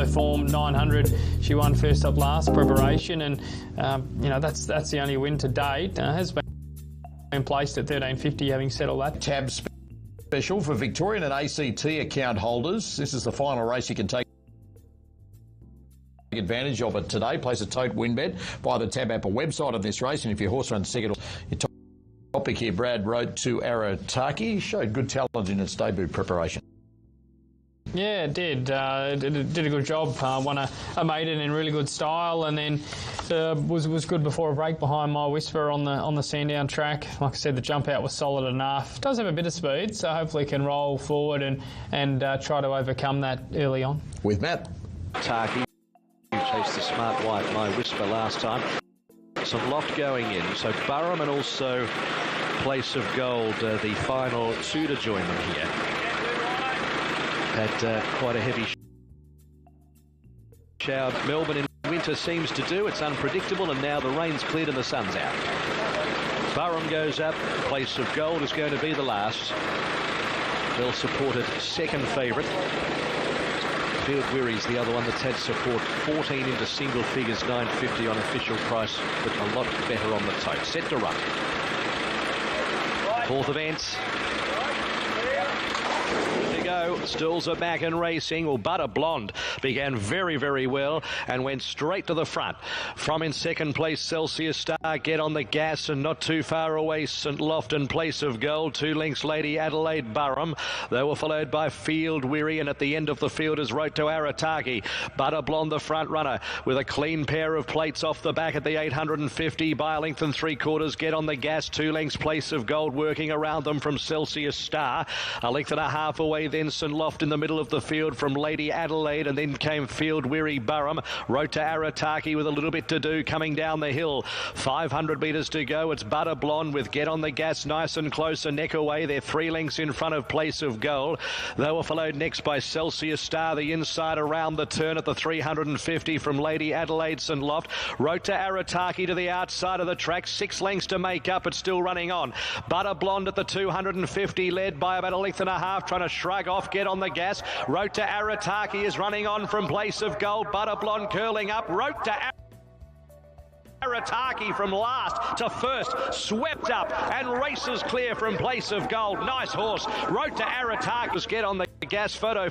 form, 900. She won first up last preparation, and that's the only win to date. Has been placed at 1350, having said all that. Tab special for Victorian and ACT account holders. This is the final race you can take advantage of it today. Place a tote win bet by the Tab app or website of this race, and if your horse runs second, your topic here, Brad wrote to Arataki, showed good talent in its debut preparation. Yeah, it did. Did a good job. Won a maiden in really good style, and then was good before a break behind My Whisper on the Sandown track. Like I said, the jump out was solid enough. Does have a bit of speed, so hopefully can roll forward and try to overcome that early on. With Matt. Tarky chased the smart white My Whisper last time. Some loft going in, so Burham and also Place of Gold, the final two to join them here. Had quite a heavy shower. Melbourne in winter seems to do. It's unpredictable, and now the rain's cleared and the sun's out. Burham goes up. Place of Gold is going to be the last. Well supported second favourite. Field Weary's the other one that's had support. 14 into single figures, 950 on official price, but a lot better on the tote. Set to run. Fourth event. Stills are back and racing. Well, Butter Blonde began very, very well and went straight to the front. From in second place, Celsius Star, Get on the Gas, and not too far away, St Lofton, Place of Gold. 2 lengths, Lady Adelaide Burham. They were followed by Field Weary, and at the end of the field is Wrote to Arataki. Butter Blonde, the front runner, with a clean pair of plates off the back at the 850 by a length and 3/4. Get on the Gas, 2 lengths, Place of Gold working around them from Celsius Star. A length and a half away then St Loft in the middle of the field from Lady Adelaide, and then came Field Weary Burham. Wrote to Arataki with a little bit to do coming down the hill. 500 metres to go. It's Butter Blonde with Get on the Gas nice and close, a neck away. They're 3 lengths in front of Place of Gold. They were followed next by Celsius Star, the inside around the turn at the 350 from Lady Adelaide St Loft. Wrote to Arataki to the outside of the track. 6 lengths to make up. It's still running on. Butter Blonde at the 250, led by about a length and a half, trying to shrug off. Get on the Gas. Wrote to Arataki is running on from Place of Gold. Butter Blonde curling up. Wrote to Arataki from last to first, swept up and races clear from Place of Gold. Nice horse. Wrote to Arataki. Get on the Gas. Photo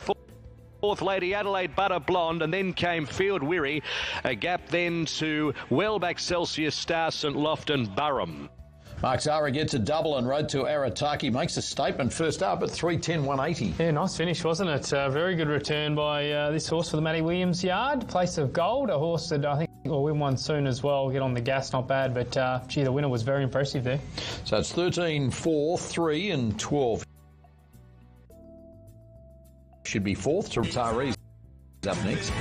fourth, Lady Adelaide, Butter Blonde, and then came Field Weary. A gap then to Wellback, Celsius Star, St Lofton, Burham. Mark Zara gets a double, and Wrote to Arataki makes a statement first up at 3:10.180. Yeah, nice finish, wasn't it? Very good return by this horse for the Matty Williams yard. Place of Gold, a horse that I think will win one soon as well. Get on the Gas, not bad, but gee, the winner was very impressive there. So it's 13, 4, 3 and 12. Should be fourth. Tari's up next.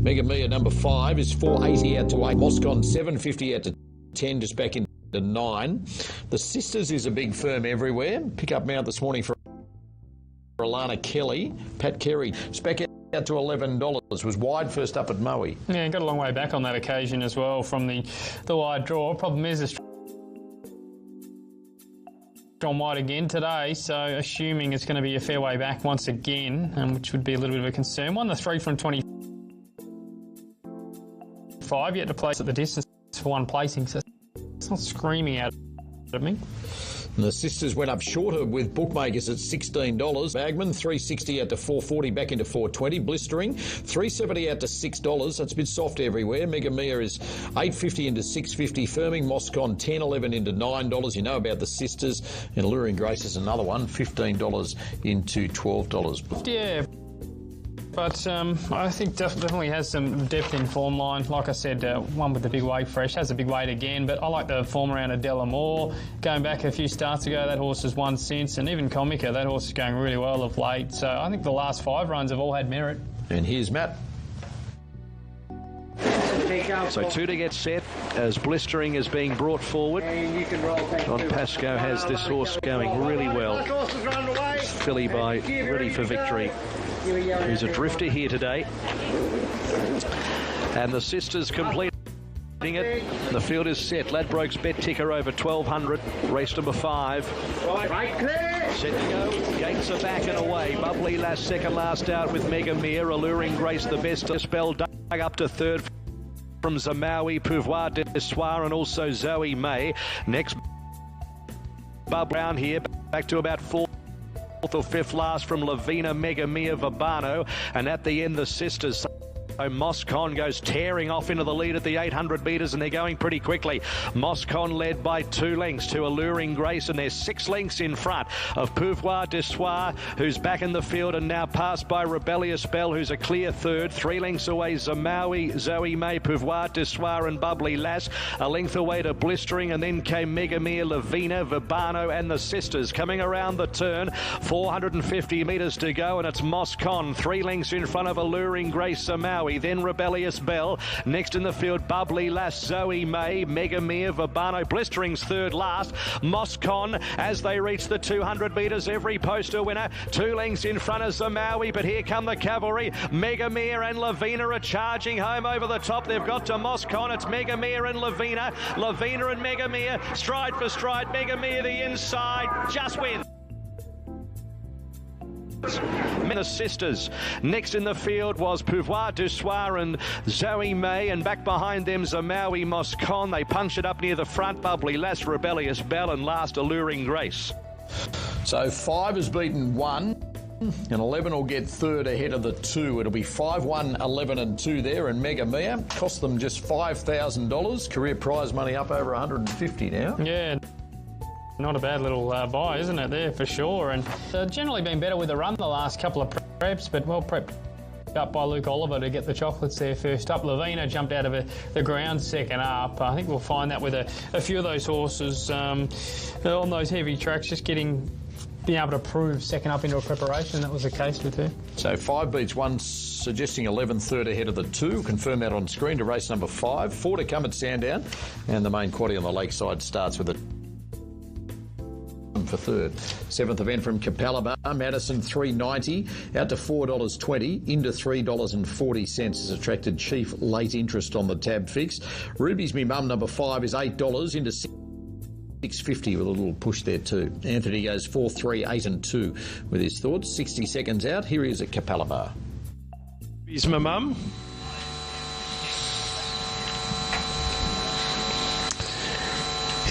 Mega Mia number 5 is 480 out to 8. Moscon 750 out to 10, just back into 9. The Sisters is a big firm everywhere. Pick up mount this morning for Alana Kelly. Pat Carey, spec out to $11. Was wide first up at Moe. Yeah, got a long way back on that occasion as well from the wide draw. Problem is, it's on wide again today, so assuming it's going to be a fair way back once again, which would be a little bit of a concern. Won the 3 from 25, yet to place at the distance for one placing, so it's not screaming out at me. And the Sisters went up shorter with bookmakers at $16. Bagman, 360 out to 440, back into 420. Blistering, 370 out to $6. That's a bit soft everywhere. Mega Mia is 850 into 650. Firming, Moscon, 10.11 into $9. You know about the Sisters. And Alluring Grace is another one, $15 into $12. Yeah. But I think definitely has some depth in form line. Like I said, one with the big weight fresh, has a big weight again, but I like the form around of Delamore. Going back a few starts ago, that horse has won since, and even Comica, that horse is going really well of late. So I think the last 5 runs have all had merit. And here's Matt. So 2 to get set as Blistering is being brought forward. Don Pascoe has this horse going really well. Filly by Ready for Victory, who's a drifter here today. And the Sisters completing it. The field is set. Ladbrokes bet ticker over 1200. Race number 5. Set to go. Gates are back and away. Bubbly Lass second last out with Mega Mia. Alluring Grace the best. Spell dug up to 3rd from Zamawi, Pouvoir de Soir, and also Zoe May. Next, Bub Brown here, back to about 4th or 5th last from Lavina, Mega Mia, Verbano, and at the end the Sisters. So Moscon goes tearing off into the lead at the 800 metres, and they're going pretty quickly. Moscon led by 2 lengths to Alluring Grace, and they're 6 lengths in front of Pouvoir de Soir, who's back in the field and now passed by Rebellious Bell, who's a clear 3rd. 3 lengths away, Zamawi, Zoe May, Pouvoir de Soir, and Bubbly Lass. A length away to Blistering, and then came Mega Mia, Lavina, Verbano, and the Sisters coming around the turn. 450 metres to go, and it's Moscon 3 lengths in front of Alluring Grace, Zamawi. Then Rebellious Bell. Next in the field, Bubbly Lass, Zoe May, Mega Mia, Verbano. Blistering's 3rd last. Moscon as they reach the 200 metres. Every poster winner. 2 lengths in front of Zamawi, but here come the cavalry. Mega Mia and Lavina are charging home over the top. They've got to Moscon. It's Mega Mia and Lavina. Lavina and Mega Mia. Stride for stride. Mega Mia the inside. Just wins. The Sisters. Next in the field was Pouvoir du Soir and Zoe May, and back behind them Zamawi, Moscon. They punch it up near the front. Bubbly Lass, Rebellious Bell, and last Alluring Grace. So 5 has beaten 1. And 11 will get 3rd ahead of the 2. It'll be 5, 1, 11 and 2 there. And Mega Mia cost them just $5,000. Career prize money up over $150 now. Yeah. Not a bad little buy, isn't it, there, for sure. And generally been better with the run the last couple of preps, but well prepped up by Luke Oliver to get the chocolates there first up. Lavina jumped out of the ground second up. I think we'll find that with a few of those horses on those heavy tracks, just being able to prove second up into a preparation. That was the case with her. So 5 beats 1, suggesting 11 3rd ahead of the 2. Confirm that on screen to race number 5. 4 to come at Sandown, and the main quaddy on the lakeside starts with a for 3rd. 7th event from Capalaba, Madison 390 out to $4.20 into $3.40 has attracted chief late interest on the tab fix. Ruby's Me Mum number 5 is $8 into $6.50 with a little push there too. Anthony goes 4, 3, 8 and 2 with his thoughts. 60 seconds out. Here he is at Capalaba. Ruby's My Mum.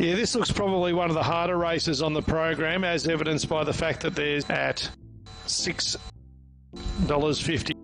Yeah, this looks probably one of the harder races on the program, as evidenced by the fact that there's at $6.50.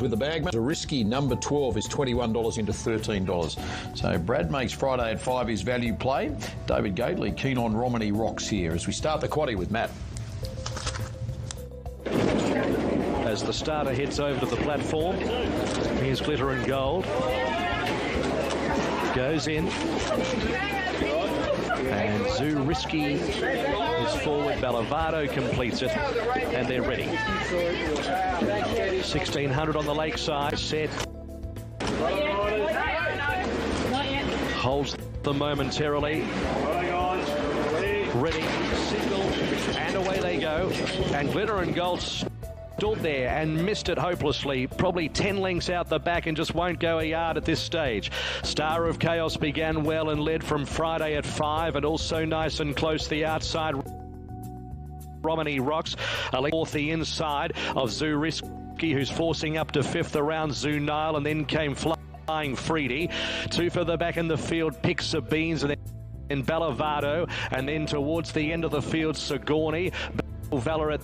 with the bag. A risky number 12 is $21 into $13. So Brad makes Friday at 5 his value play. David Gately keen on Romney Rocks here as we start the quaddie with Matt. As the starter heads over to the platform, here's Glitter and Gold. Goes in. And Zoo Risky is forward. Bellavado completes it, and they're ready. 1600 on the lakeside. Set. Holds them momentarily. Ready, single, and away they go. And Glitter and Gold stood there and missed it hopelessly, probably 10 lengths out the back and just won't go a yard at this stage. Star of Chaos began well and led from Friday at 5, and also nice and close the outside. Romney Rocks, fourth the inside of Zoo Risky, who's forcing up to 5th around Zoo Nile, and then came Flying Freedy. 2 for the back in the field, Picks of Beans, and then Bellavado, and then towards the end of the field, Sigourney, Valor at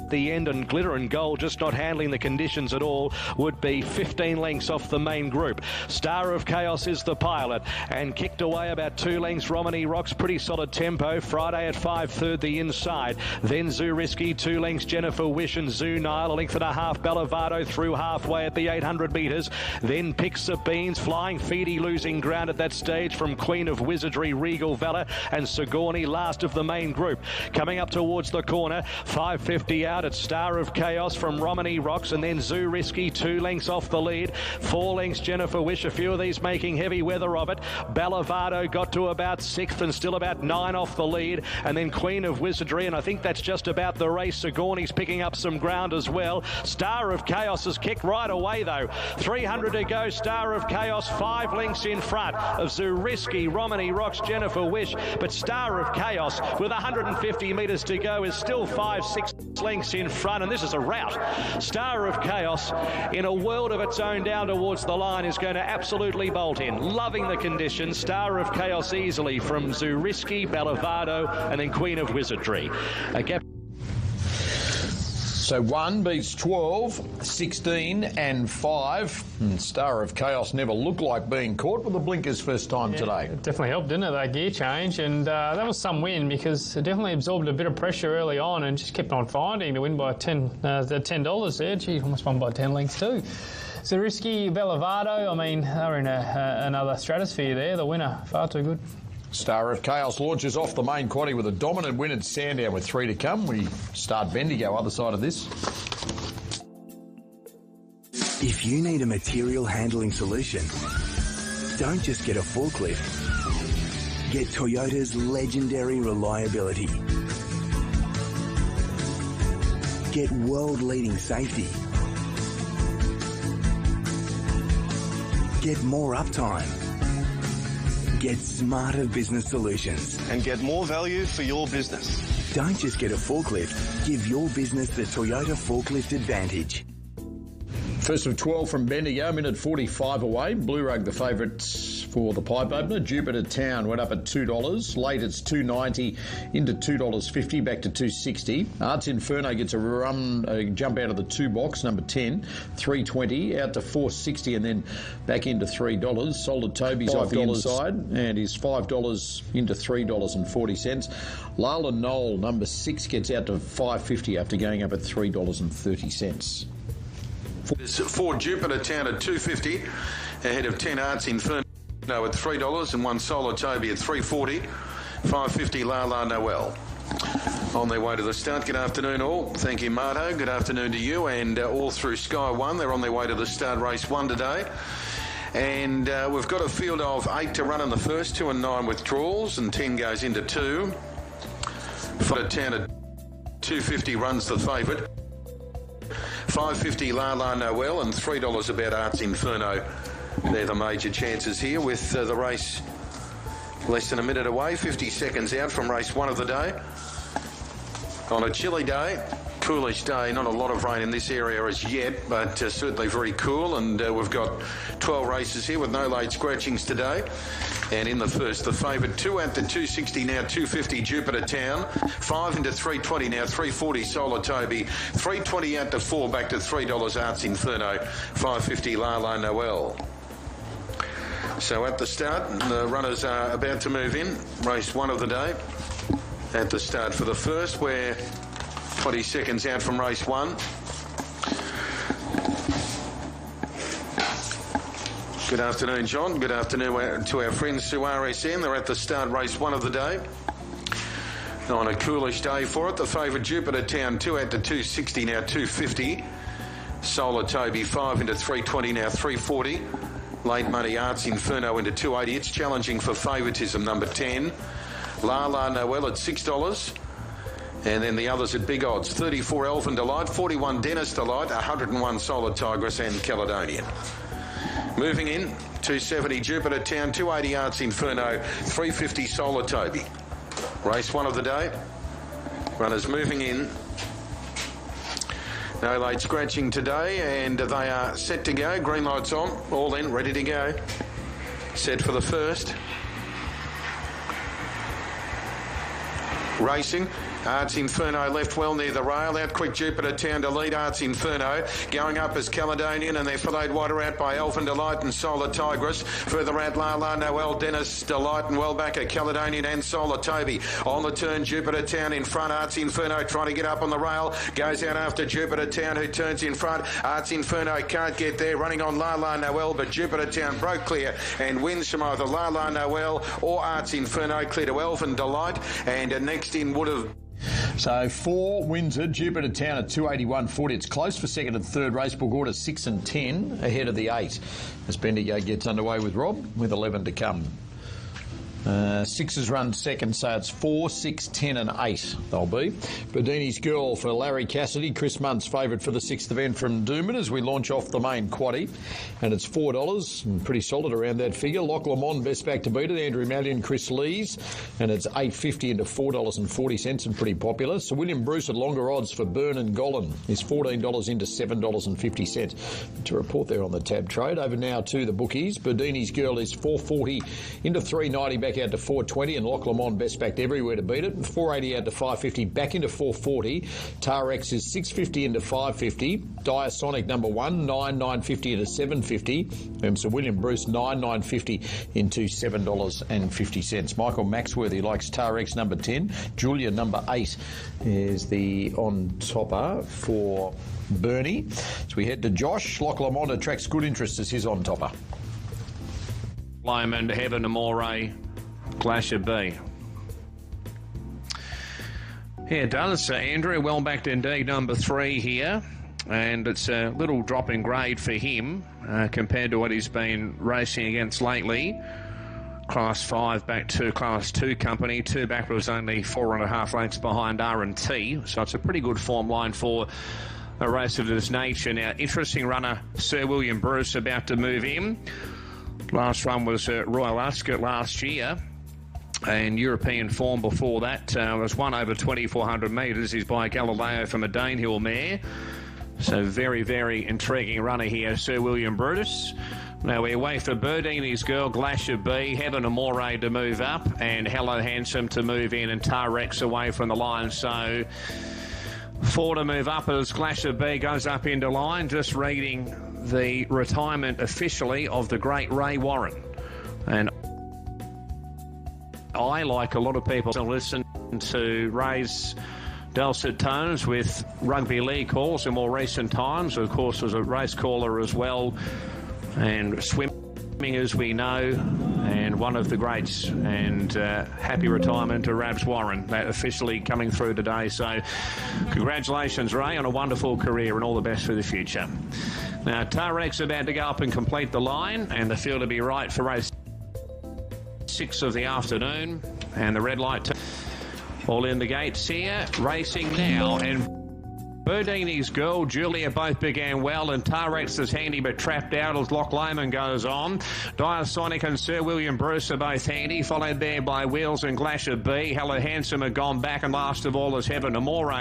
the end, and Glitter and Gold just not handling the conditions at all, would be 15 lengths off the main group. Star of Chaos is the pilot, and kicked away about 2 lengths. Romney Rocks, pretty solid tempo. Friday at 5, third the inside. Then Zoo Risky, 2 lengths. Jennifer Wish and Zoo Nile, a length and a half. Bellavado through halfway at the 800 metres. Then Picks of Beans, Flying Feedy losing ground at that stage from Queen of Wizardry, Regal Valor, and Sigourney last of the main group. Coming up towards the corner, 550 out. It's Star of Chaos from Romney Rocks, and then Zoo Risky 2 lengths off the lead. 4 lengths Jennifer Wish, a few of these making heavy weather of it. Bellavado got to about 6th and still about 9 off the lead, and then Queen of Wizardry, and I think that's just about the race. Sigourney's picking up some ground as well. Star of Chaos has kicked right away though. 300 to go. Star of Chaos 5 lengths in front of Zoo Risky, Romney Rocks, Jennifer Wish, but Star of Chaos with 150 metres to go is still 5-6 lengths in front, and this is a rout. Star of Chaos, in a world of its own down towards the line, is going to absolutely bolt in. Loving the conditions. Star of Chaos easily from Zoo Risky, Bellavado, and then Queen of Wizardry. A gap. So 1 beats 12, 16 and 5. And Star of Chaos never looked like being caught with the blinkers first time today. It definitely helped, didn't it, that gear change? And that was some win, because it definitely absorbed a bit of pressure early on and just kept on finding to win by $10 there. Gee, almost won by 10 lengths too. So Risky, Bellavado, I mean, they're in another stratosphere there. The winner, far too good. Star of Chaos launches off the main quaddy with a dominant win at Sandown with 3 to come. We start Bendigo, other side of this. If you need a material handling solution, don't just get a forklift. Get Toyota's legendary reliability. Get world-leading safety. Get more uptime. Get smarter business solutions. And get more value for your business. Don't just get a forklift. Give your business the Toyota Forklift Advantage. First of 12 from Bendigo, minute 45 away. Blue Rug the favourites for the pipe opener. Jupiter Town went up at $2. Late it's $2.90 into $2.50, back to $2.60. Arts Inferno gets a jump out of the 2 box, number 10, $3.20 out to $4.60, and then back into $3. Solid Toby's off the inside and is $5 into $3.40. Lala Knoll, number 6, gets out to $5.50 after going up at $3.30. For Jupiter Town at $2.50, ahead of 10 Arts Inferno at $3, and 1 Solar Toby at $3.40, $5.50 La La Noel. On their way to the start. Good afternoon all. Thank you, Marto. Good afternoon to you, and all through Sky 1. They're on their way to the start, race 1 today. And we've got a field of 8 to run in the first, 2 and 9 withdrawals, and 10 goes into 2. For Town at $2.50 runs the favourite. $5.50 La La Noel, and $3 about Arts Inferno. They're the major chances here, with the race less than a minute away, 50 seconds out from race 1 of the day. On a chilly day, coolish day, not a lot of rain in this area as yet, but certainly very cool, and we've got 12 races here with no late scratchings today. And in the first, the favourite, 2 out to $2.60 now, $2.50 Jupiter Town, 5 into $3.20 now, $3.40 Solar Toby, $3.20 out to 4, back to $3 Arts Inferno, $5.50 La La Noel. So at the start, the runners are about to move in, race 1 of the day. At the start for the first, we're 20 seconds out from race 1. Good afternoon, John. Good afternoon to our friends through RSN. They're at the start race 1 of the day. On a coolish day for it, the favourite Jupiter Town 2 out to 260, now 250. Solar Toby 5 into 320, now 340. Late Money Arts Inferno into 280. It's challenging for favouritism, number 10. La La Noel at $6. And then the others at big odds. 34 Elfin Delight, 41 Dennis Delight, 101 Solar Tigress and Caledonian. Moving in, 270 Jupiter Town, 280 Arts Inferno, 350 Solar Toby. Race 1 of the day. Runners moving in. No late scratching today, and they are set to go. Green lights on, all in, ready to go. Set for the first. Racing. Arts Inferno left well near the rail. Out quick Jupiter Town to lead Arts Inferno. Going up as Caledonian, and they're followed wider out by Elfin Delight and Solar Tigress. Further out La La Noel, Dennis Delight, and well back at Caledonian and Solar Toby. On the turn, Jupiter Town in front. Arts Inferno trying to get up on the rail. Goes out after Jupiter Town, who turns in front. Arts Inferno can't get there. Running on La La Noel, but Jupiter Town broke clear and wins from either La La Noel or Arts Inferno. Clear to Elfin Delight, and next in would have... So 4 Windsor, Jupiter Town at 281.40. It's close for second and third. Race book order 6 and 10 ahead of the 8 as Bendigo gets underway with Rob with 11 to come. 6 has run second, so it's 4, 6, 10 and 8 they'll be. Berdini's Girl for Larry Cassidy, Chris Munt's favourite for the 6th event from Doomit as we launch off the main quaddie, and it's $4 and pretty solid around that figure. Loch Lomond best back to beat it, Andrew Mallion, Chris Lees, and it's $8.50 into $4.40 and pretty popular. So William Bruce at longer odds for Burn and Golan is $14 into $7.50 to report there on the tab trade. Over now to the bookies. Berdini's Girl is $4.40 into $3.90 back out to $4.20, and Loch Lomond best backed everywhere to beat it. $4.80 out to $5.50, back into $4.40. Tarex is $6.50 into $5.50. Diasonic number 1, $9.50 into $7.50. And Sir William Bruce, $9.50 into $7.50. Michael Maxworthy likes Tarex number 10. Julia number 8 is the on-topper for Bernie. So we head to Josh. Loch Lomond attracts good interest as his on-topper. Lyman, Heaven, Amore, Glacier B. Yeah, it does. Andrew, well backed indeed, number 3 here. And it's a little drop in grade for him compared to what he's been racing against lately. Class 5 back to Class 2 company. 2 back was only 4.5 lengths behind R&T. So it's a pretty good form line for a race of this nature. Now, interesting runner, Sir William Bruce, about to move in. Last run was Royal Ascot last year, and European form before that was won over 2,400 metres. He's by Galileo from a Danehill mare. So very, very intriguing runner here, Sir William Brutus. Now we wait for Berdini's Girl, Glacier B, Heaven Amore to move up, and Hello Handsome to move in, and Tarex away from the line. So 4 to move up as Glacier B goes up into line. Just reading the retirement officially of the great Ray Warren. And I, like a lot of people, listen to Ray's dulcet tones with rugby league calls in more recent times. Of course, was a race caller as well, and swimming, as we know, and one of the greats. And happy retirement to Rabs Warren, that officially coming through today. So congratulations, Ray, on a wonderful career, and all the best for the future. Now, Tarex about to go up and complete the line, and the field to be right for race 6 of the afternoon. And the red light all in the gates here, racing now, and Berdini's Girl, Julia both began well, and Tarex is handy but trapped out as Loch Lomond goes on. Diasonic and Sir William Bruce are both handy, followed there by Wheels and Glacier B. Hello Handsome have gone back, and last of all is Heaven Amore.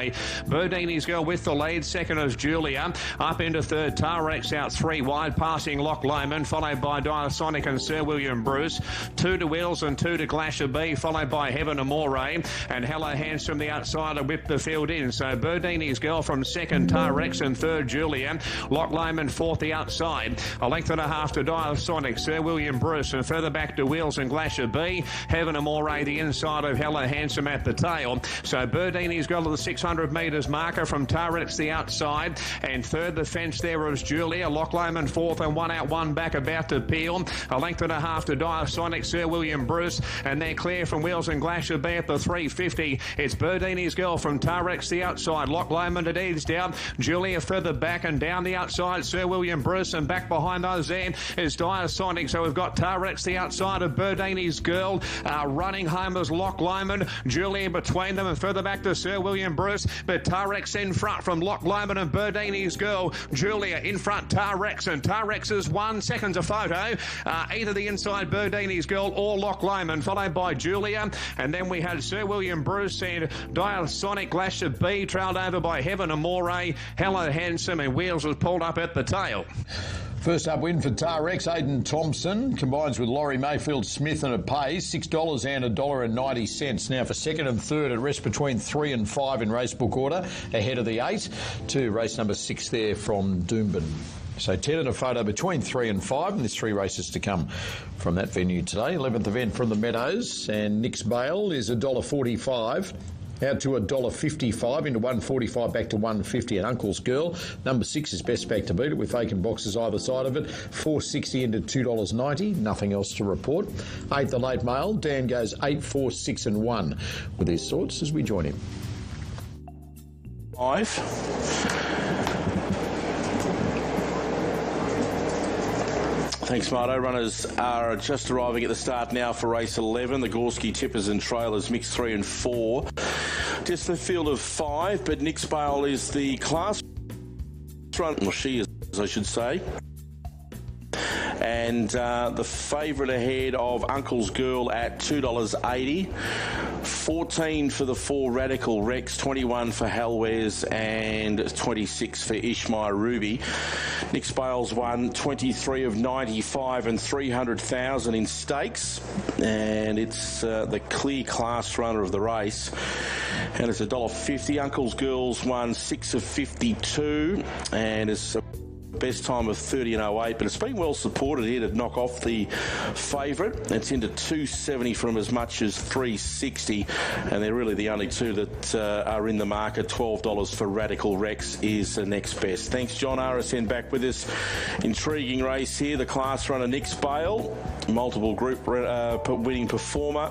Berdini's Girl with the lead, second is Julia. Up into third, Tarex out 3 wide, passing Loch Lomond, followed by Diasonic and Sir William Bruce. 2 to Wheels and 2 to Glacier B, followed by Heaven Amore. And Hello Handsome, the outsider, whipped the field in. So Berdini's Girl from second, Tar-Rex, and third, Julia. Loch Lomond fourth, the outside. A length and a half to Dial Sonic, Sir William Bruce, and further back to Wheels and Glacier B. Heaven and Moray, the inside of Hella Handsome at the tail. So Burdini's got to the 600 metres marker from Tar-Rex, the outside. And third, the fence there was Julia. Loch Lomond fourth, and one out, one back, about to peel. A length and a half to Dial Sonic, Sir William Bruce, and they're clear from Wheels and Glacier B at the 350. It's Burdini's Girl from Tar-Rex, the outside. Loch Lomond at ease down. Julia further back and down the outside. Sir William Bruce, and back behind those then is Dire Sonic. So we've got Tar-Rex, the outside of Burdini's Girl. Running home is Loch Lomond. Julia between them, and further back to Sir William Bruce. But Tar-Rex in front from Loch Lomond and Burdini's Girl. Julia in front, Tar-Rex, and Tar-Rex is 1 second to photo. Either the inside Burdini's Girl or Loch Lomond, followed by Julia. And then we had Sir William Bruce and Dial Sonic, Glacier B, trailed over by Heaven and Moray. Hello Handsome, and Wheels was pulled up at the tail. First up win for Tar-Rex, Aidan Thompson, combines with Laurie Mayfield Smith, and it pays $6 and $1.90. Now for second and third, it rests between 3 and 5 in racebook order, ahead of the 8 to race number 6 there from Doomben. So 10 and a photo between 3 and 5, and there's 3 races to come from that venue today. 11th event from the Meadows, and Nick's Bail is $1.45. Out to $1.55 into $1.45 back to $1.50 and Uncle's Girl. Number 6 is best back to beat it with vacant boxes either side of it. $4.60 into $2.90. Nothing else to report. 8th the late mail. Dan goes 8, 4, 6 and 1 with his thoughts as we join him. 5. Thanks, Marto. Runners are just arriving at the start now for race 11. The Gorski Tippers and Trailers mixed 3 and 4. Just the field of 5, but Nick's Bail is the class run, or she is, I should say. And the favourite ahead of Uncle's Girl at $2.80. 14 for the 4 Radical Rex, 21 for Halwez, and 26 for Ishmael Ruby. Nick Bales won 23 of 95 and 300,000 in stakes, and it's the clear class runner of the race. And it's $1.50. Uncle's Girls won 6 of 52, and it's best time of 30 and 08, but it's been well supported here to knock off the favourite. It's into 270 from as much as 360, and they're really the only two that are in the market. $12 for Radical Rex is the next best. Thanks, John RSN, back with this intriguing race here. The class runner Nick's Bail, multiple group winning performer,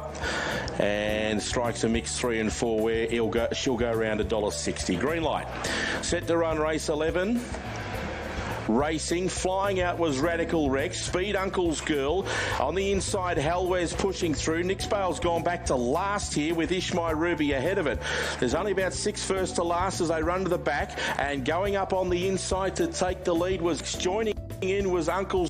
and strikes a mix 3 and 4 where she'll go around $1.60. Green light. Set to run race 11. Racing, flying out was Radical Rex. Speed Uncle's Girl. On the inside, Halwez pushing through. Nick Bale's gone back to last here with Ishmael Ruby ahead of it. There's only about 6 first to last as they run to the back, and going up on the inside to take the lead was joining in was Uncle's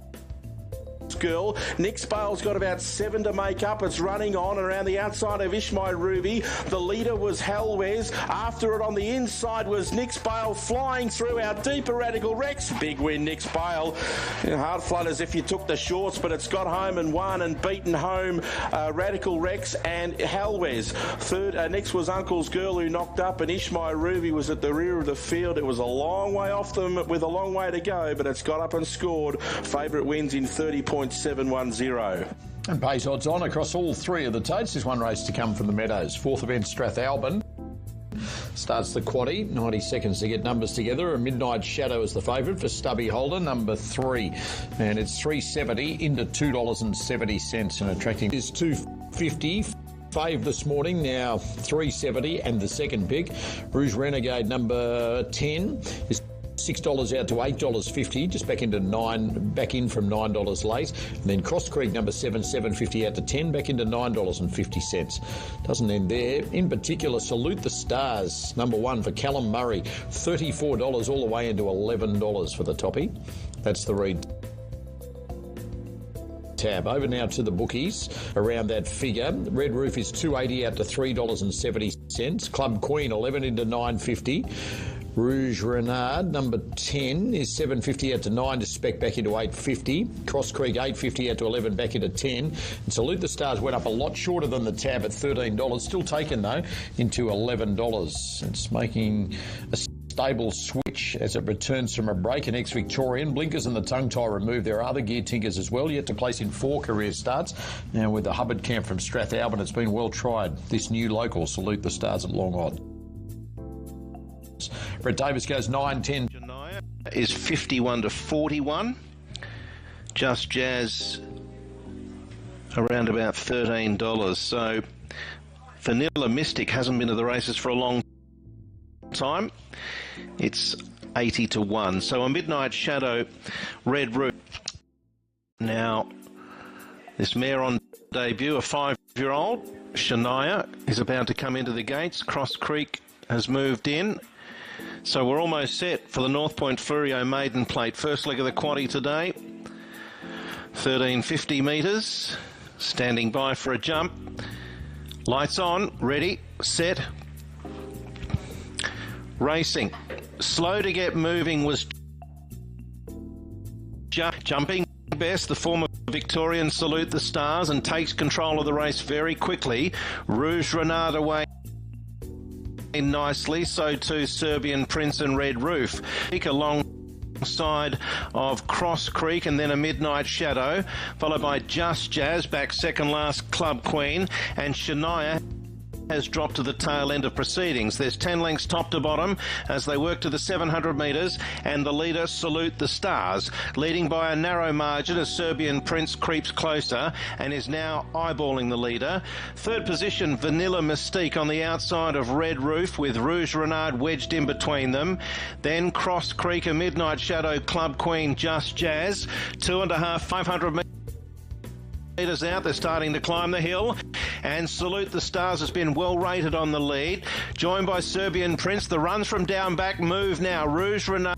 Girl. Nick Bale's got about 7 to make up. It's running on around the outside of Ishmael Ruby. The leader was Halwez. After it on the inside was Nick Bale flying through our deeper Radical Rex. Big win, Nick Bale. Hard flutters if you took the shorts, but it's got home and won and beaten home Radical Rex and Halwez. Third, next was Uncle's Girl, who knocked up, and Ishmael Ruby was at the rear of the field. It was a long way off them with a long way to go, but it's got up and scored. Favourite wins in 30.710. And pace odds on across all 3 of the totes. There's one race to come from the Meadows. 4th event, Strathalbyn. Starts the quaddie, 90 seconds to get numbers together. A Midnight Shadow is the favourite for Stubby Holder, number 3. And it's $3.70 into $2.70, and attracting is $2.50. Fave this morning, now $3.70, and the second pick, Rouge Renegade, number 10, is $6 out to $8.50, just back in from $9 late. And then Cross Creek number 7, $7.50 out to 10, back into $9.50. Doesn't end there. In particular, Salute the Stars, number 1 for Callum Murray, $34 all the way into $11 for the toppy. That's the read. Tab. Over now to the bookies around that figure. Red Roof is $2.80 out to $3.70. Club Queen 11 into $9.50. Rouge Renard, number 10, is $7.50 out to 9 to spec back into $8.50. Cross Creek $8.50 out to 11 back into 10. And Salute the Stars went up a lot shorter than the tab at $13. Still taken though into $11. It's making a stable switch as it returns from a break. An ex-Victorian. Blinkers and the tongue tie removed. There are other gear tinkers as well, yet to place in 4 career starts. Now with the Hubbard camp from Strathalbyn, it's been well tried. This new local, salute the stars at long odds. Brett Davis goes 9-10. Shania is 51 to 41. Just Jazz around about $13. So Vanilla Mystic hasn't been to the races for a long time. It's 80 to 1. So a Midnight Shadow, Red Roof. Now, this mare on debut, a 5-year-old, Shania, is about to come into the gates. Cross Creek has moved in. So we're almost set for the North Point Flurio maiden plate. First leg of the quaddie today. 1350 metres. Standing by for a jump. Lights on. Ready. Set. Racing. Slow to get moving was jumping best. The former Victorian Salute the Stars and takes control of the race very quickly. Rouge Renard away nicely, so too Serbian Prince and Red Roof. Alongside of Cross Creek and then a Midnight Shadow, followed by Just Jazz, back second last Club Queen, and Shania has dropped to the tail end of proceedings. There's 10 lengths top to bottom as they work to the 700 metres, and the leader Salute the Stars, leading by a narrow margin as Serbian Prince creeps closer and is now eyeballing the leader. Third position, Vanilla Mystique on the outside of Red Roof with Rouge Renard wedged in between them. Then Cross Creek, a Midnight Shadow, Club Queen, Just Jazz. 2.5, 500 metres out, they're starting to climb the hill, and Salute the Stars has been well rated on the lead, joined by Serbian Prince. The runs from down back move now. Rouge Renard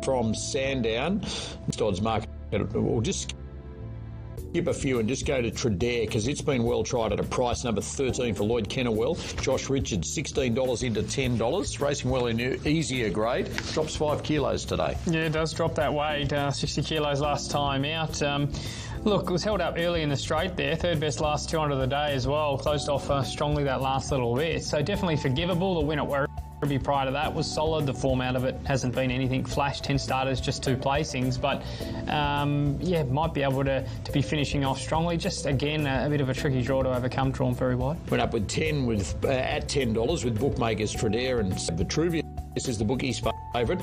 From Sandown, odds market, we'll just skip a few and just go to Tredair because it's been well tried at a price number 13 for Lloyd Kennewell. Josh Richards, $16 into $10. Racing well in easier grade. Drops 5 kilos today. Yeah, it does drop that weight. 60 kilos last time out. Look, it was held up early in the straight there. Third best last 200 of the day as well. Closed off strongly that last little bit. So definitely forgivable. The win at Werribee prior to that was solid. The form out of it hasn't been anything flash. 10 starters, just 2 placings. But, yeah, might be able to be finishing off strongly. Just, again, a bit of a tricky draw to overcome, drawn very wide. Went up with 10 with at $10 with bookmakers Tredair and Vitruvius. This is the bookies' favourite.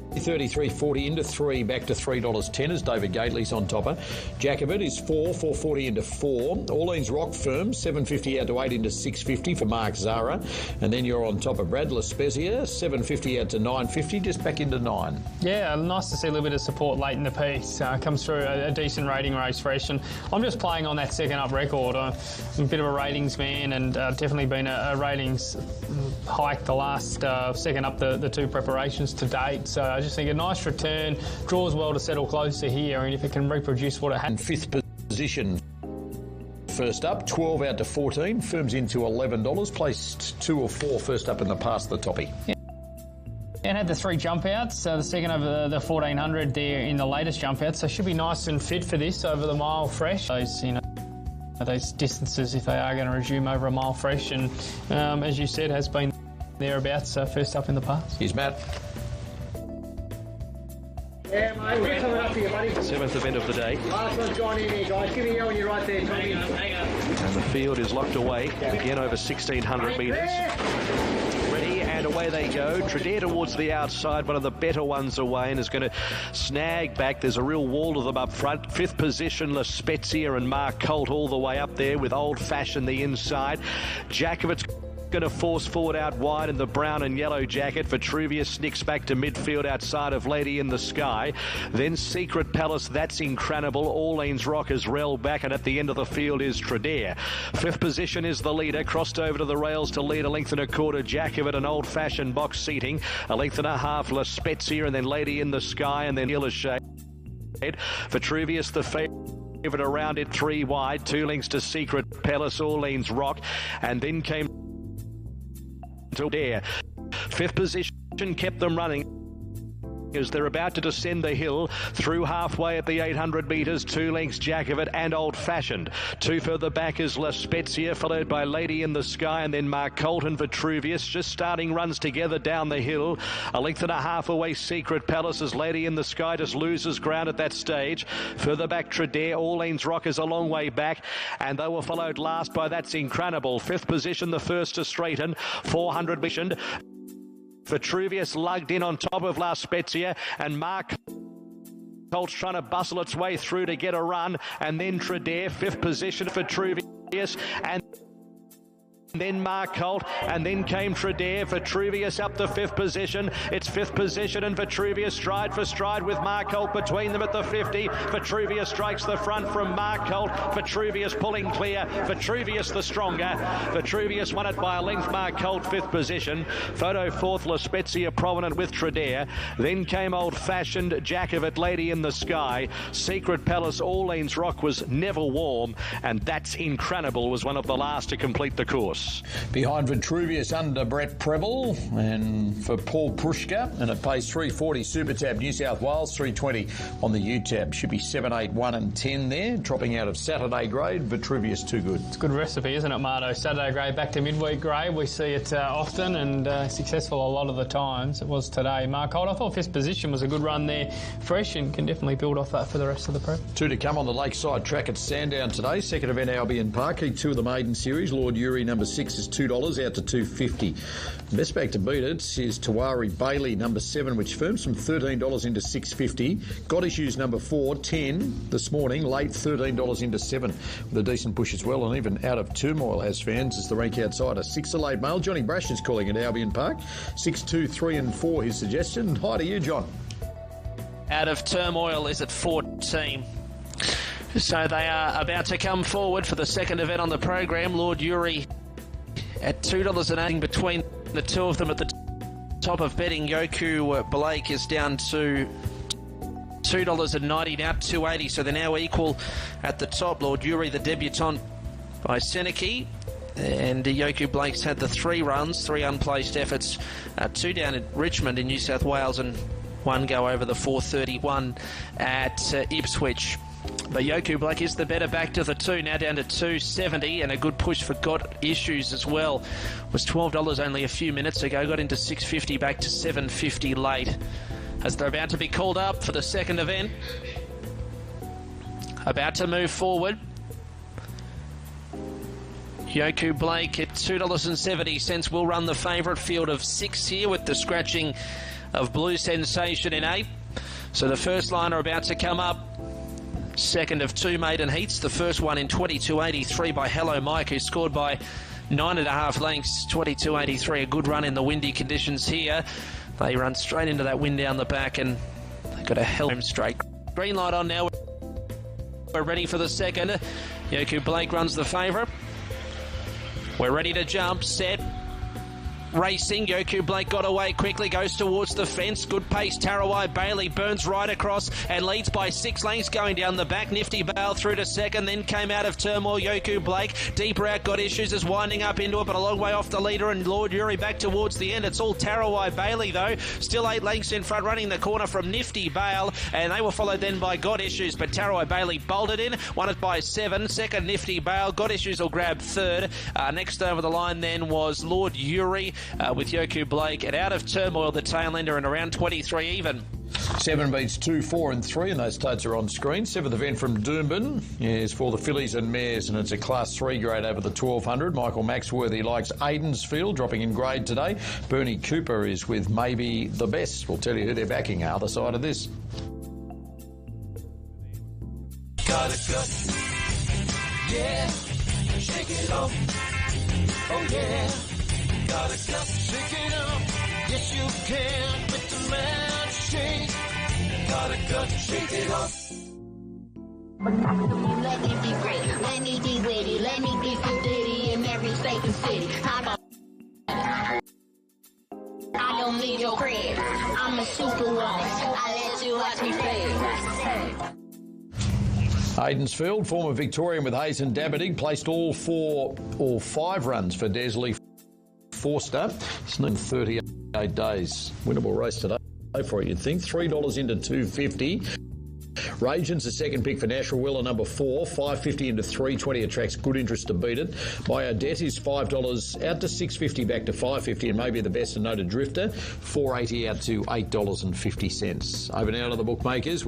33.40 into 3, back to $3.10 as David Gately's on topper. Jacobit is 4.40 into 4. Orleans Rock Firm, 7.50 out to 8 into 6.50 for Mark Zara. And then you're on top of Brad Spezia, 7.50 out to 9.50, just back into 9. Yeah, nice to see a little bit of support late in the piece. Comes through a decent rating race fresh. And I'm just playing on that second up record. I'm a bit of a ratings man and definitely been a ratings hike the last second up the 2 preparations to date. So I just think a nice return, draws well to settle closer here, and if it can reproduce what it had. 5th position first up, 12 out to 14, firms into $11, placed 2 or 4 first up in the past the toppy. Yeah. And had the 3 jump outs, the second over the 1400 there in the latest jump out, so should be nice and fit for this over the mile fresh. Those, those distances if they are going to resume over a mile fresh, and as you said, has been thereabouts first up in the past. Here's Matt. Yeah, mate, we're coming up for you, buddy. 7th event of the day. Last one's gone in here, guys. Give me you when you're right there, Tommy. And the field is locked away, again over 1,600 metres. Ready, and away they go. Tredair towards the outside, one of the better ones away, and is going to snag back. There's a real wall of them up front. 5th position, La Spezia and Mark Colt all the way up there with Old Fashioned the inside. Jakovic's going to force forward out wide in the brown and yellow jacket. Vitruvius snicks back to midfield outside of Lady in the Sky. Then Secret Palace, that's incredible. Orleans Rock is railed back, and at the end of the field is Tredair. 5th position is the leader, crossed over to the rails to lead a length and a quarter. Jakovit, an old-fashioned box seating. A length and a half, La Spezia, and then Lady in the Sky, and then Hiller's Shade. Vitruvius, the favourite around it, 3 wide. 2 lengths to Secret Palace, Orleans Rock, and then came Tredair. 5th position kept them running as they're about to descend the hill through halfway at the 800 metres. 2 lengths Jakovit and Old Fashioned. 2 further back is La Spezia, followed by Lady in the Sky, and then Mark Colt and Vitruvius just starting runs together down the hill. A length and a half away Secret Palace as Lady in the Sky just loses ground at that stage. Further back Tredair, Orleans Rock is a long way back, and they were followed last by That's Incredible. 5th position, the first to straighten, 400 mission. Vitruvius lugged in on top of La Spezia, and Mark Colt's trying to bustle its way through to get a run, and then Tredair, 5th position, Vitruvius, and then Mark Colt, and then came Tredair. Vitruvius up the 5th position. It's 5th position, and Vitruvius stride for stride with Mark Colt between them at the 50. Vitruvius strikes the front from Mark Colt. Vitruvius pulling clear. Vitruvius the stronger. Vitruvius won it by a length. Mark Colt 5th position. Photo 4th, La Spezia prominent with Tredair. Then came Old Fashioned, Jakovit, Lady in the Sky. Secret Palace, Orleans Rock was never warm, and That's Incredible was one of the last to complete the course. Behind Vitruvius under Brett Preble, and for Paul Prushka, and it pays 340 Super Tab New South Wales, 320 on the U-Tab. Should be 7, 8, 1 and 10 there. Dropping out of Saturday grade, Vitruvius too good. It's a good recipe, isn't it, Mardo? Saturday grade back to midweek grade. We see it often and successful a lot of the times. It was today. Mark Holt, I thought 5th position was a good run there. Fresh, and can definitely build off that for the rest of the prep. 2 to come on the Lakeside track at Sandown today. Second event, Albion Park. Heat 2 of the maiden series. Lord Urey, number 6 is $2 out to $2.50. Best back to beat it is Tawari Bailey, number 7, which firms from $13 into $6.50. Got Issues, number 4, 10 this morning, late $13 into 7 with a decent push as well, and even Out of Turmoil has fans as the rank outsider. 6 a late mail. Johnny Brash is calling at Albion Park. 6, 2, 3 and 4 his suggestion. Hi to you, John. Out of Turmoil is at 14. So they are about to come forward for the second event on the program. Lord Urey at $2.80 between the two of them at the top of betting. Yoku Blake is down to $2.90, now $2.80, so they're now equal at the top. Lord Urey, the debutant by Seneki, and Yoku Blake's had the 3 runs, 3 unplaced efforts, 2 down at Richmond in New South Wales, and 1 go over the 431 at Ipswich. But Yoku Blake is the better back to the 2, now down to $2.70, and a good push for Got Issues as well. Was $12 only a few minutes ago, got into $6.50, back to $7.50 late. As they're about to be called up for the second event. About to move forward. Yoku Blake at $2.70 will run the favourite field of 6 here, with the scratching of Blue Sensation in 8. So the first line are about to come up. Second of 2 maiden heats. The first one in 22.83 by Hello Mike, who scored by 9.5 lengths, 22.83. A good run in the windy conditions here. They run straight into that wind down the back, and they've got a home straight. Green light on now. We're ready for the second. Yoku Blake runs the favourite. We're ready to jump, set, racing. Yoku Blake got away quickly, goes towards the fence. Good pace. Tarawai Bailey burns right across and leads by 6 lengths going down the back. Nifty Bale through to second, then came out of turmoil. Yoku Blake deeper out, got issues, is winding up into it, but a long way off the leader, and Lord Yuri back towards the end. It's all Tarawai Bailey though, still 8 lengths in front, running the corner from Nifty Bale, and they were followed then by God Issues, but Tarawai Bailey bolted in, won it by 7. Second, Nifty Bale. God Issues will grab third. Next over the line then was Lord Yuri with Yoku Blake, and out of turmoil the tail ender, and around 23 even. 7 beats 2, 4 and 3, and those states are on screen. 7th event from Doomben is for the fillies and mares, and it's a Class 3 grade over the 1200. Michael Maxworthy likes Aidensfield, dropping in grade today. Bernie Cooper is with Maybe the Best. We'll tell you who they're backing other side of this. Got a gut, yeah, shake it off, oh yeah. Got a gut, shake it off, yes you can with the man shake. Got a gut, shake it off. Let me be great, let me be witty, let me be ditty in every state and city. I don't need your credit, I'm a superwoman, I let you watch me play. Aidensfield, former Victorian with Hayes and Dabberdig, placed all 5 runs for Desley Forster. It's in 38 days. Winnable race today for it, you'd think. $3 into $2.50. Ragens, the second pick for Nashua Willa, number 4, $5.50 into $3.20, attracts good interest to beat it. My Odette is $5 out to $6.50, back to $5.50, and maybe the best and noted Drifter, $4.80 out to $8.50. Over now to the bookmakers.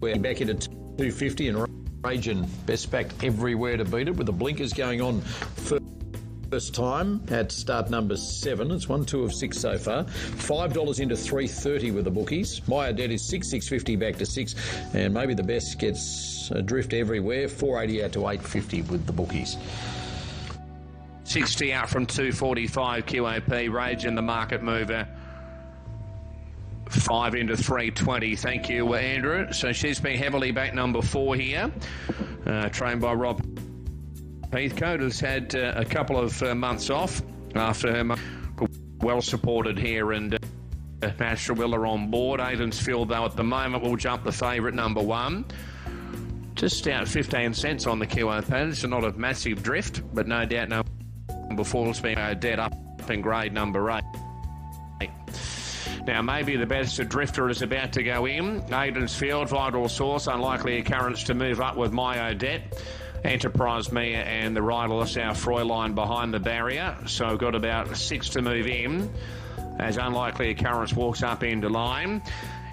We're back into $2.50, and Ragen best backed everywhere to beat it, with the blinkers going on first time at start number 7. It's 1, 2 of 6 so far. $5 into $3.30 with the bookies. My Odette is $6.50 back to $6, and maybe the best gets adrift everywhere. $4.80 out to $8.50 with the bookies. 60 out from 245 QOP. Rage in the market mover. 5 into $3.20. Thank you, Andrew. So she's been heavily back number 4 here, trained by Rob Heathcote. Has had a couple of months off after her well supported here, and Nashua Willa on board. Aidensfield, though, at the moment will jump the favourite number 1. Just out 15 cents on the QOP. It's not a massive drift, but no doubt number 4 has been dead up in grade number 8. Now, maybe the best drifter is about to go in. Aidensfield, Vital Source, unlikely occurrence to move up with My Odette. Enterprise Mia and the riderless our Fräulein behind the barrier. So we've got about 6 to move in as unlikely occurrence walks up into line.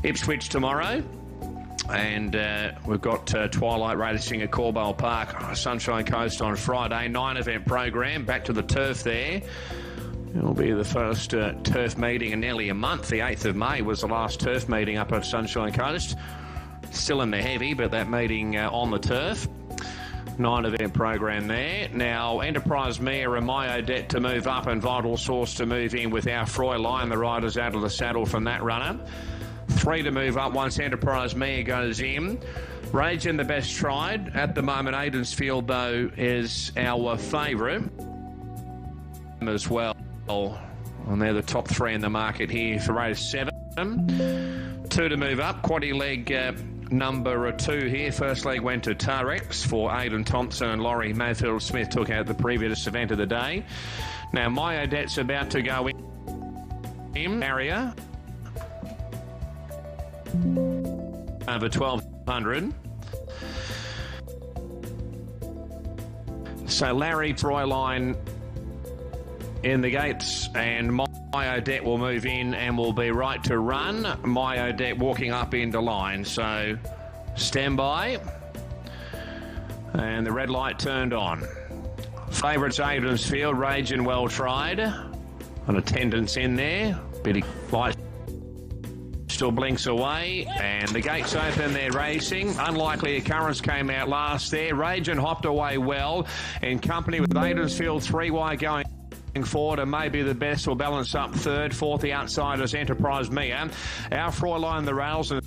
Ipswich tomorrow. And we've got Twilight Racing at Corbell Park, Sunshine Coast on Friday. 9-event program, back to the turf there. It'll be the first turf meeting in nearly a month. The 8th of May was the last turf meeting up at Sunshine Coast. Still in the heavy, but that meeting on the turf. 9-event program there. Now, Enterprise Mia and My Odette to move up, and Vital Source to move in with our Fräulein. The riders out of the saddle from that runner. 3 to move up once Enterprise Mia goes in. Rage in the best tried. At the moment, Aidensfield, though, is our favourite as well. And they're the top 3 in the market here for race 7. 2 to move up. Quaddy leg number 2 here. First leg went to Tarex for Aidan Thompson, and Laurie Mayfield Smith took out the previous event of the day. Now, My Odette's about to go in area over 1200. So Larry Fräulein in the gates, and My Odette will move in and will be right to run. My Odette walking up into line, so stand by. And the red light turned on. Favourites Aidensfield, Rage and Well Tried. An attendance in there. Bit of light still blinks away, and the gates open, they're racing. Unlikely occurrence came out last there. Rage and hopped away well in company with Aidensfield 3 wide going forward, and maybe the best will balance up 3rd. 4th, the outsiders Enterprise Mia. Our Fräulein the rails, and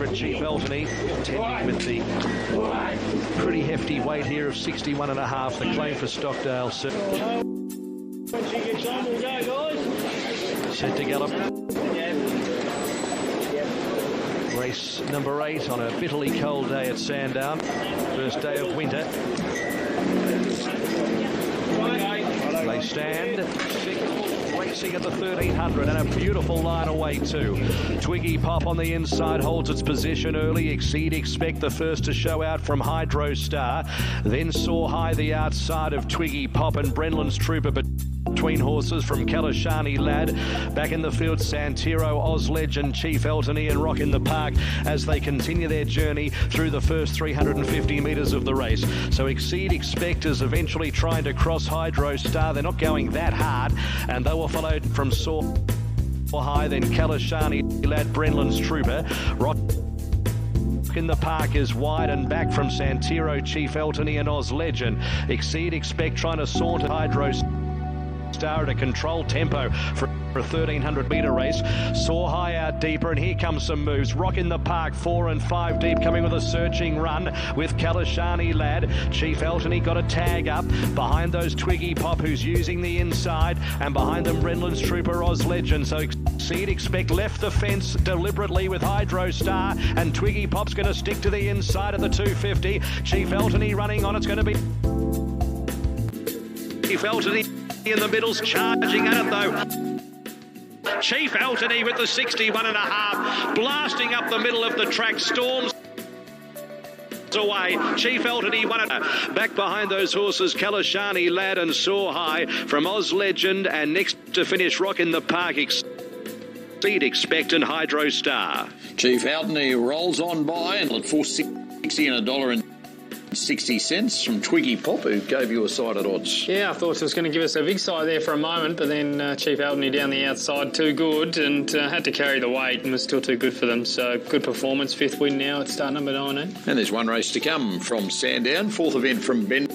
favourite, Chief Eltony, contending with the pretty hefty weight here of 61.5, the claim for Stockdale. Once he gets on, we'll go, guys. Set to gallop. Race number 8 on a bitterly cold day at Sandown. First day of winter. They stand racing at the 1300 and a beautiful line away too. Twiggy Pop on the inside holds its position early. Exceed Expect the first to show out from Hydro Star. Then Soar High the outside of Twiggy Pop and Brenlin's Trooper between horses from Kalashani Lad. Back in the field, Santiro, Oz Legend, Chief Eltony and Rock in the Park as they continue their journey through the first 350 metres of the race. So Exceed Expect is eventually trying to cross Hydro Star. They're not going that hard, and they were followed from Soar High, then Kalashani Lad, Brenlin's Trooper. Rock in the Park is wide and back from Santiro, Chief Eltony and Oz Legend. Exceed Expect trying to saunter Hydro Star at a controlled tempo for a 1300 metre race. Soar High out deeper, and here comes some moves. Rock in the Park 4 and 5 deep, coming with a searching run with Kalashani Lad. Chief Eltony got a tag up behind those Twiggy Pop, who's using the inside, and behind them Brenlin's Trooper, Oz Legend. So Exceed Expect left the fence deliberately with Hydro Star, and Twiggy Pop's going to stick to the inside of the 250. Chief Eltony running on. It's going to be Chief Eltony in the middle's charging at it though. Chief Eltony with the 61.5, blasting up the middle of the track, storms away. Chief Eltony won it. Back behind those horses, Kalashani Lad and Soar High from Oz Legend, and next to finish Rock in the Park, Exceed Expect and Hydro Star. Chief Eltony rolls on by and at $4.60 and $1.60 from Twiggy Pop, who gave you a side at odds. Yeah, I thought it was going to give us a big side there for a moment, but then Chief Eltony down the outside, too good, and had to carry the weight and was still too good for them. So good performance, 5th win now at start number 19. And there's one race to come from Sandown, 4th event from Ben.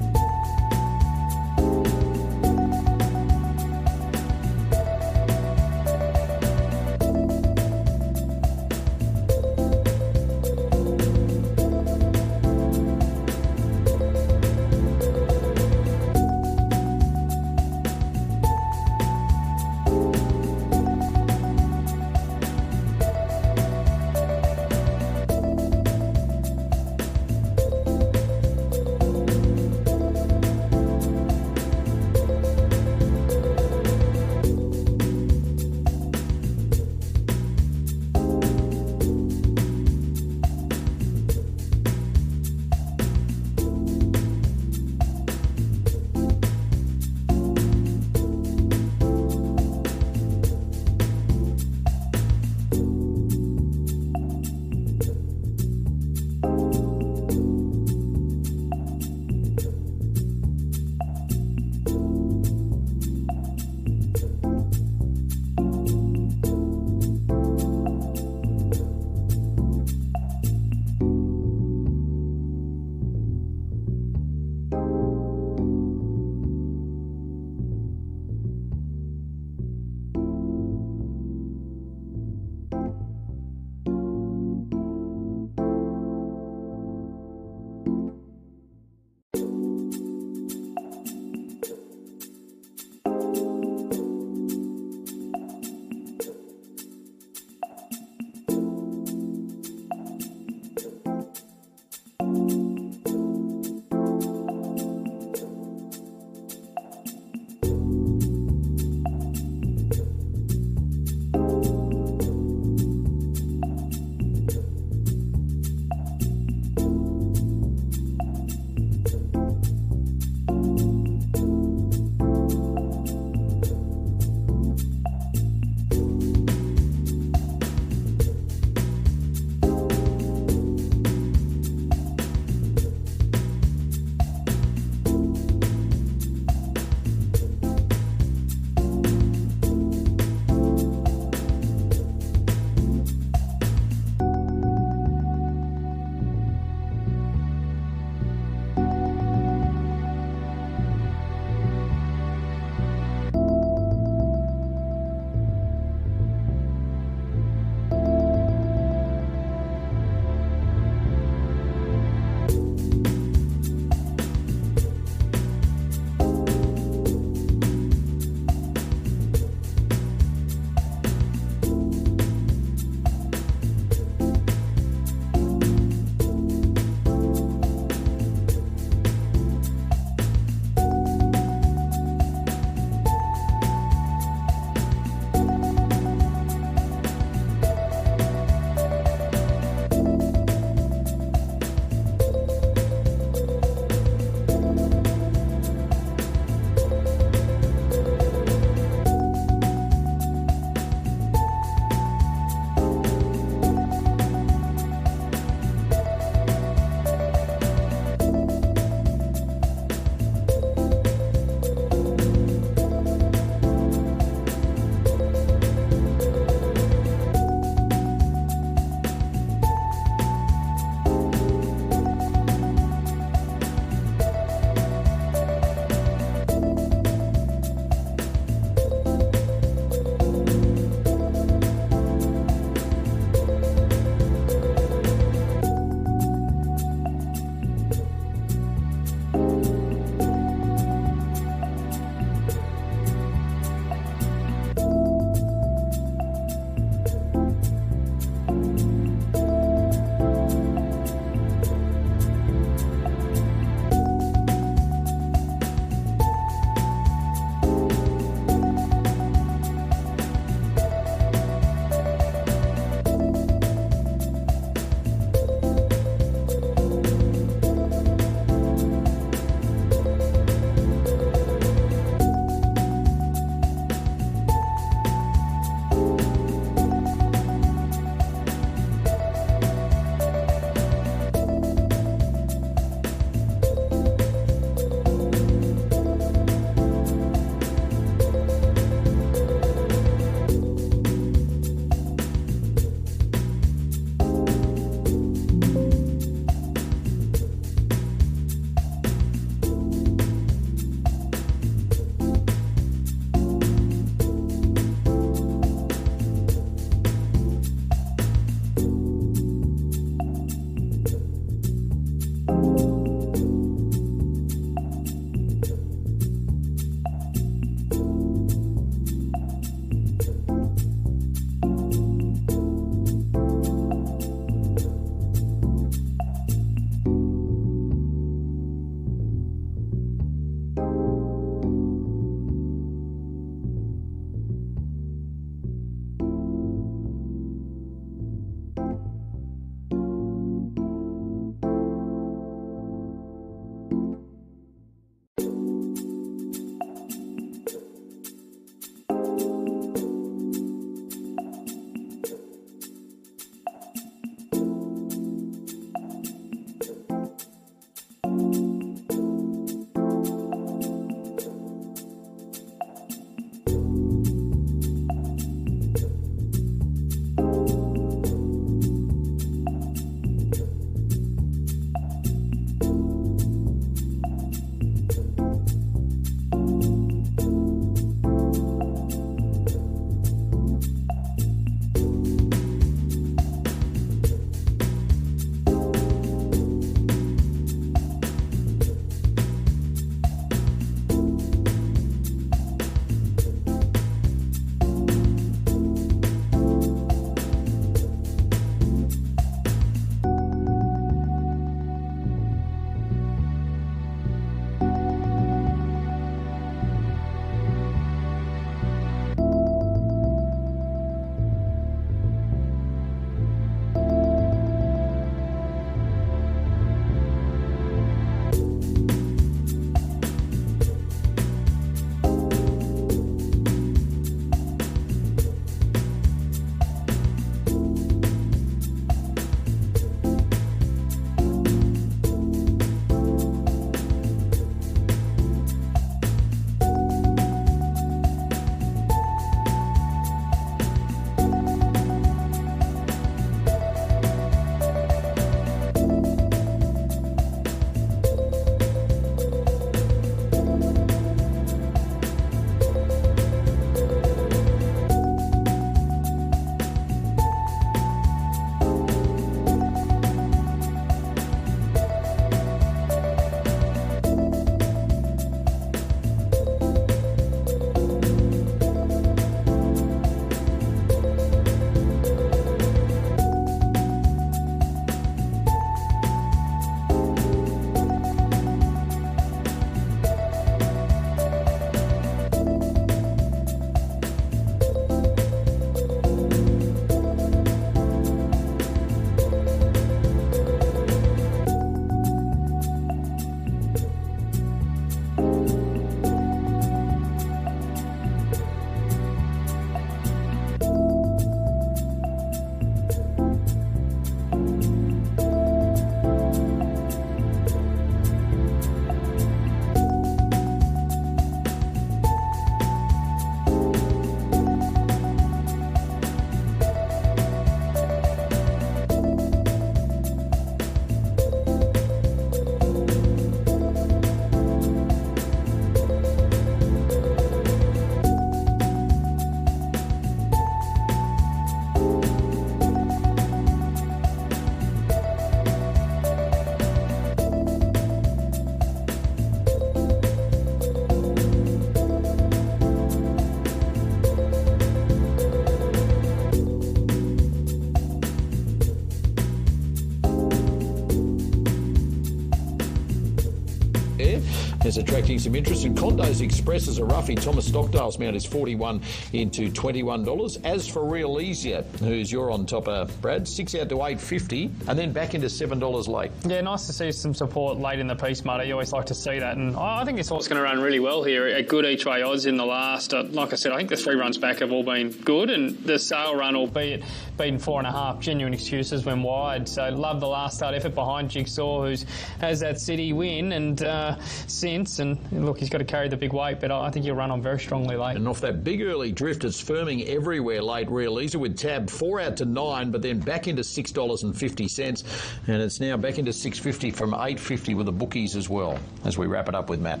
is attracting some interest. And Condos Express is a roughie. Thomas Stockdale's mount is $41 into $21. As for Real Easier, who's you're on top of, Brad, 6 out to $8.50 and then back into $7 late. Yeah, nice to see some support late in the piece, Muddy. You always like to see that. And I think this horse is going to run really well here at good each way odds in the last. Like I said, I think the 3 runs back have all been good, and the sale run, albeit beaten 4.5, genuine excuses when wide. So love the last start effort behind Jigsaw, who has that City win and since. And look, he's got to carry the big weight, but I think he'll run on very strongly late. And off that big early drift, it's firming everywhere late, Real Easy, with Tab 4 out to 9, but then back into $6.50, and it's now back into $6.50 from $8.50 with the bookies as well, as we wrap it up with Matt.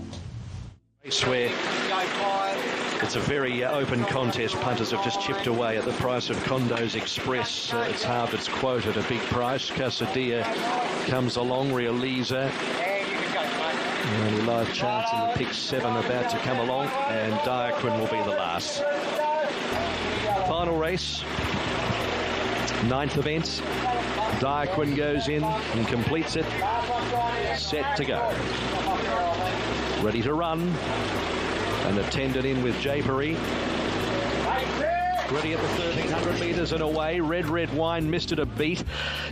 Race where it's a very open contest. Punters have just chipped away at the price of Condos Express. It's Harvard's quote at a big price. Casadilla comes along. Real Lisa. Only live chance in the pick 7 about to come along, and Diaquin will be the last. Final race, 9th event. Diaquin goes in and completes it. Set to go. Ready to run. And attended in with Japery. Ready at the 1,300 metres and away. Red Wine missed it a beat.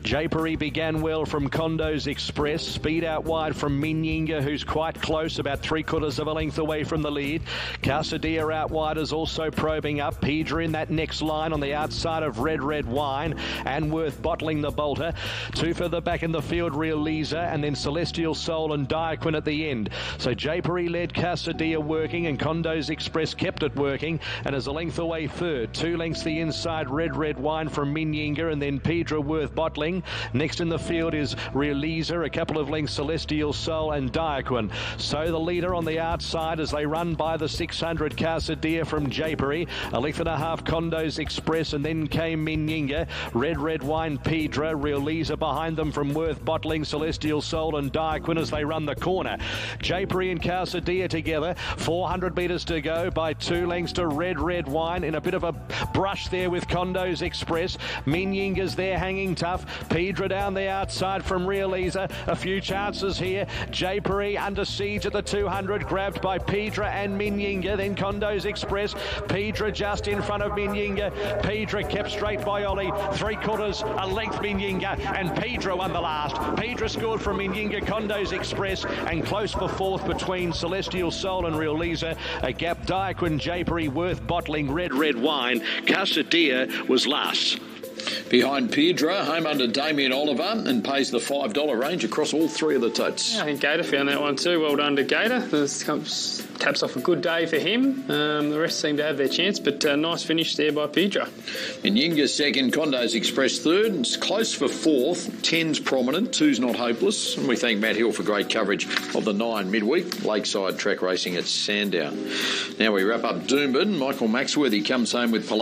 Japery began well from Condos Express. Speed out wide from Minyinga, who's quite close, about 3/4 of a length away from the lead. Casadilla out wide is also probing up. Pedra in that next line on the outside of Red Wine. And Worth bottling the bolter. 2 further back in the field, Real Lisa, and then Celestial Soul and Diaquin at the end. So Japery led, Casadilla working, and Condos Express kept it working, and is a length away third. 2 lengths the inside, Red Wine from Minyinga, and then Pedra Worth bottling. Next in the field is Real Lisa, a couple of lengths Celestial Soul and Diaquin. So the leader on the outside as they run by the 600, Casadilla from Japery. A length and a half, Condos Express, and then came Minyinga. Red Wine, Pedra, Real Lisa behind them from Worth bottling, Celestial Soul and Diaquin as they run the corner. Japery and Casadilla together. 400 metres to go by 2 lengths to Red Wine in a bit of a brush there with Condos Express. Minyinga's there hanging tough. Pedra down the outside from Real Lisa. A few chances here. Japery under siege at the 200, grabbed by Pedra and Minyinga. Then Condos Express. Pedra just in front of Minyinga. Pedra kept straight by Ollie. 3/4 a length Minyinga, and Pedra won the last. Pedra scored from Minyinga, Condos Express, and close for 4th between Celestial Soul and Real Lisa. A gap, Diaquin, Japery, Worth bottling, Red Wine. Casadilla was last. Behind Pedra, home under Damien Oliver, and pays the $5 range across all 3 of the totes. Yeah, I think Gator found that one too. Well done to Gator. Taps off a good day for him. The rest seem to have their chance, but nice finish there by Pedra. Minyinga second, Condos Express third. It's close for 4th. 10's prominent, 2's not hopeless. And we thank Matt Hill for great coverage of the 9 midweek Lakeside track racing at Sandown. Now we wrap up Doomben. Michael Maxworthy comes home with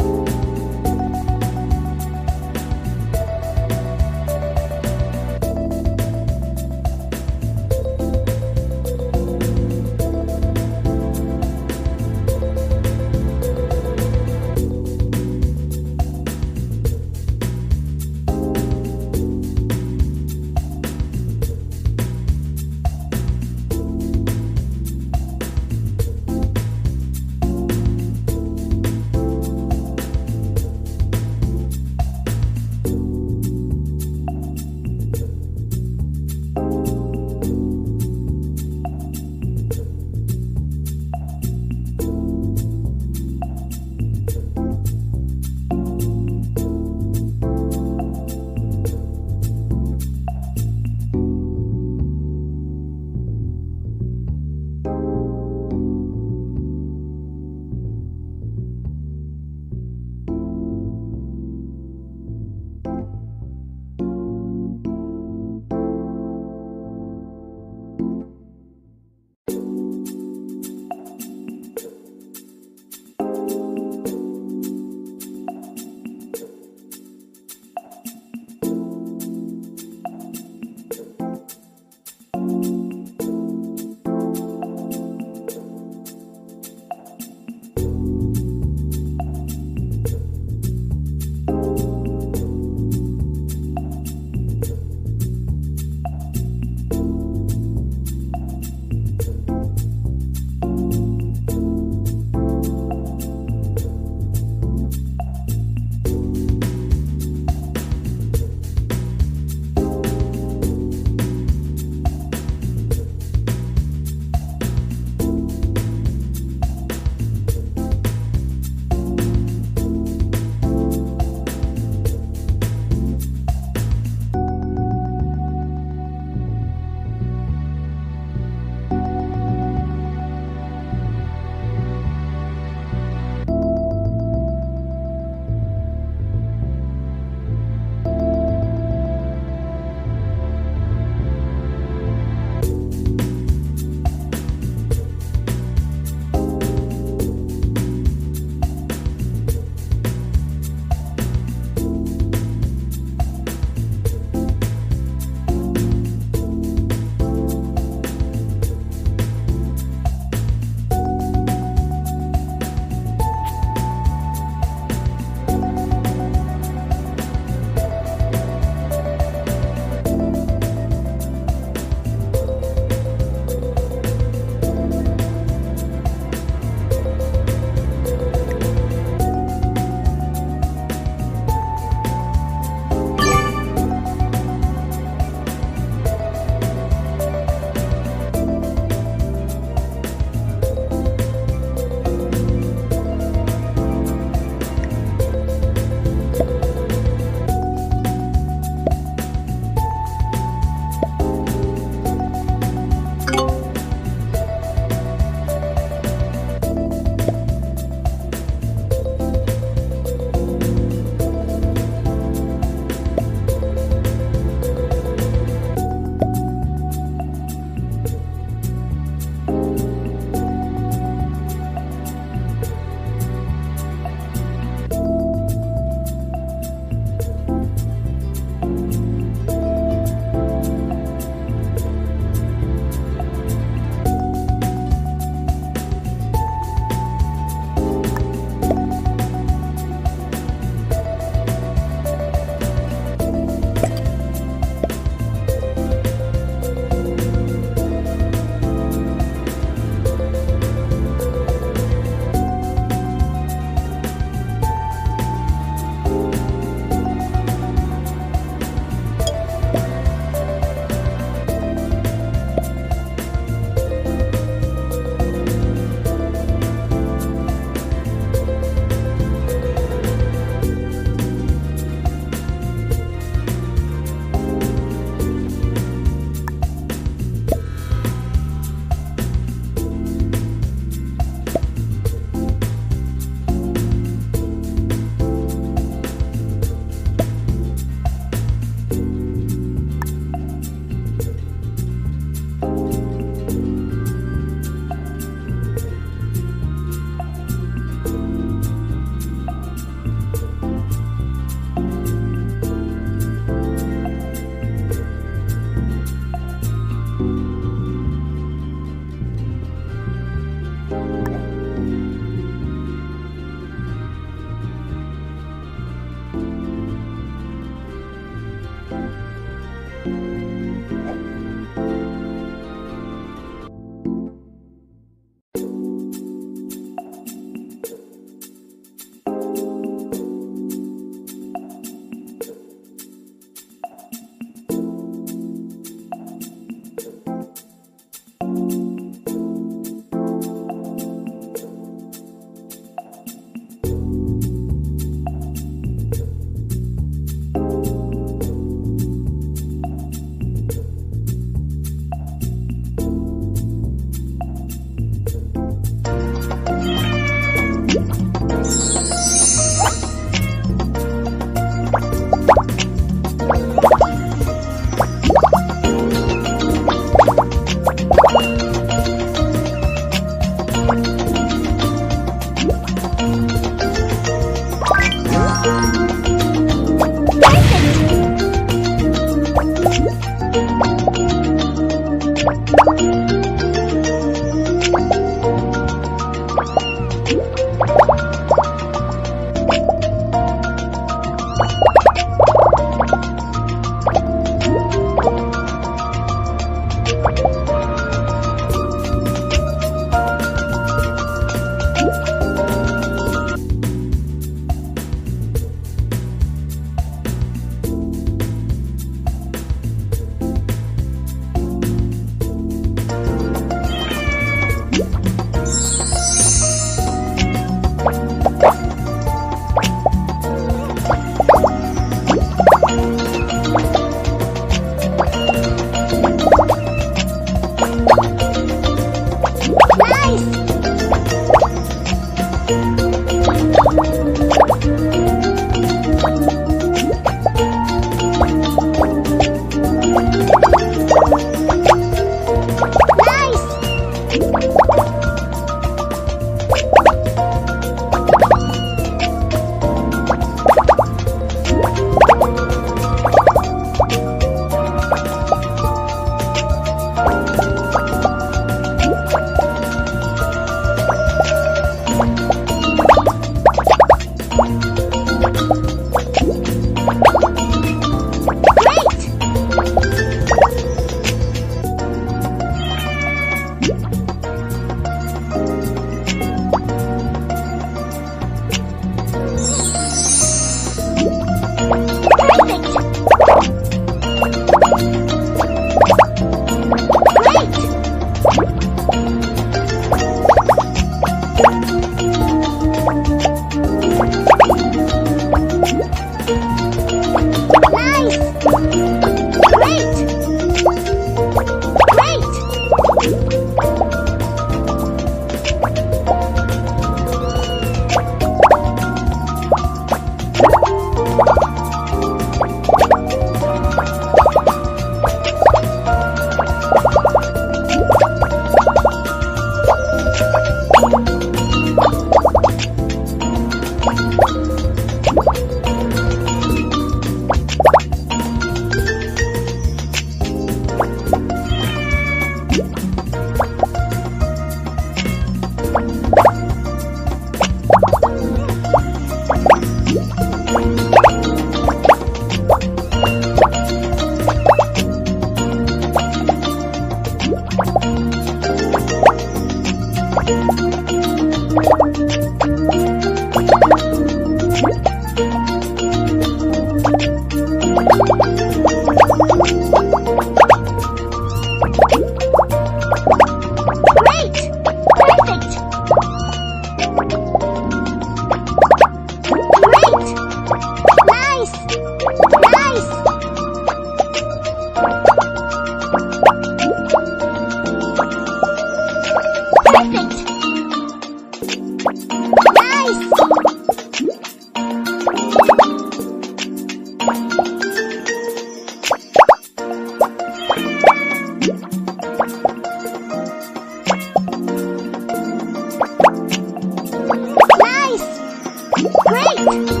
Great!